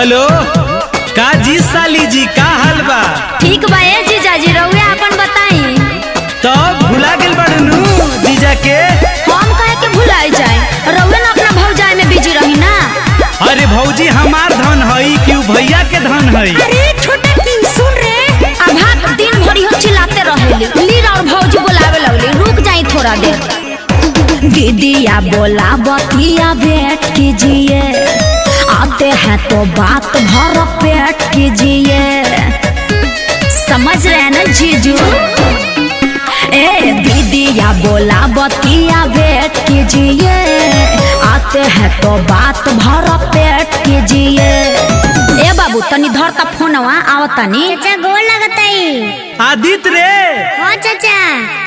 Hello का जी साली जी का हाल बा? ठीक बा ए जीजाजी रउआ अपन बताई। तब भुला गेल बाड़ू जीजा के? हम कहे के भुलाई जाए, रउआ ना अपना भौजाई में बिजी रही ना। अरे भौजी हमार धन हई क्यों भैया के धन हई? अरे छोटा की सुन रे, अब दिन भरी हो चिल्लाते रहेली, लीर और भौजी बुलावे लगली, रुक जाई थोड़ा देर। दीदिया बोला बतिया बैठ कीजिए, आते हैं तो बात भर पेट कीजिए, समझ रहे ना जीजू? ए दीदिया बोला बतिया बैठ कीजिए, आते हैं तो बात भर पेट कीजिए। ए बाबू तनी धर ता फोनवा आवतानी। चाचा गोल लगताई। आदित्य रे। हाँ चाचा।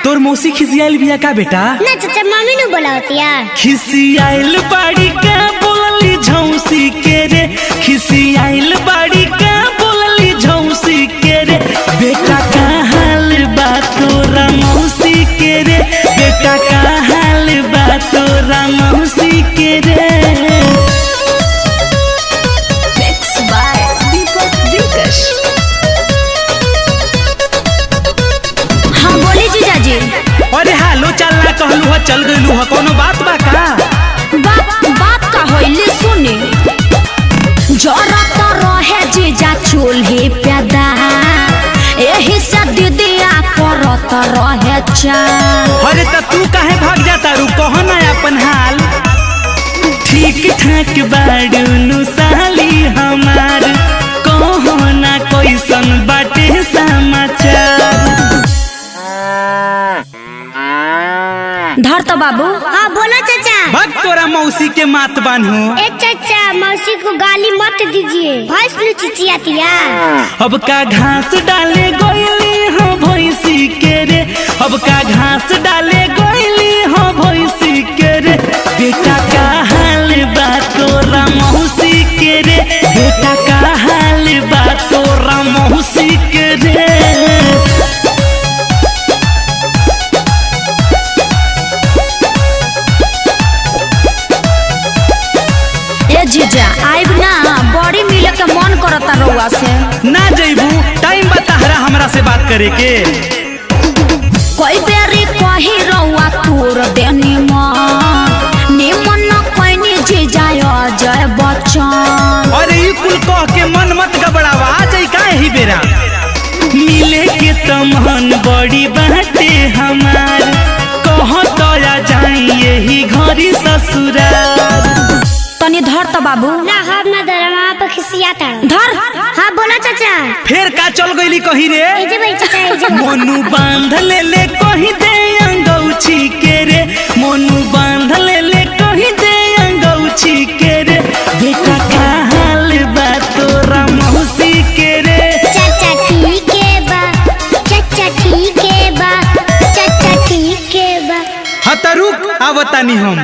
तोर मौसी खिसियाइल बिया का बेटा? ना चाचा मम्मी नु बोलावतिया। खिसियाइल बाड़ी का बोलली झौसी के रे, खिसियाइल बाड़ी का बोलली झौसी के रे। बेटा का हाल बा तोरा मौसी के रे, बेटा का हाल बा तोरा मौसी के रे। हाँ बोली जीजाजी। अरे हालो चल ना कहलू ह चल गइलू ह, कोनो बात बा का? बात का होइली सुनी, जरा तो रहे जीजा चूल्हे प्यादा, एही से दीदिया करत रहे चाल। अरे त तू काहे भाग जाता रू, कह ना अपन हाल। ठीक ठाक बाड़ू नु साली हमार, कहो ना कैसन बाटे समाचार। धर तो बाबू। हाँ बोलो चाचा। भग तोरा मौसी के मात बान्हू। ए चाचा मौसी को गाली मत दीजिए, भैंस नु चिचियातिया। अब का घास डाले गोइली हो भैंसी के रे, अब का घास डाले गोइली हो भैंसी के रे। बेटा का हाल बा तोरा मौसी के रे, बेटा का हाल बा तोरा मौसी के रे। ए जीजा आइब ना, बड़ी मिले के मन करता रउआ से। ना जइबू, टाइम बताहरा हमरा से बात करे के। कोई बेरी कही रउआ तोर देनी मन, निमन न कोइनी जीजा अजय बच्चन। अरे ई कुल कह के मन मत गबड़ावा, आ जाई काहे ही बेरा। मिले के तमहन बड़ी बाटे हमार, कह तो आ जाई यही घरी ससुराल। तनी धर तो बाबू। ना हम ना दरमा पर खिसियाता। धर। हाँ बोला चाचा। फिर का चल गईली कही रे? ए भाई चाचा ए जे मोनू बांध ले ले कही दे अंगौछी के रे, मोनू बांध ले ले कही दे अंगौछी के रे। बेटा का हाल बा तोरा मौसी के रे। चाचा ठीक है बा, चाचा ठीक है बा, चाचा ठीक है बा। हतरुक आवतानी हम।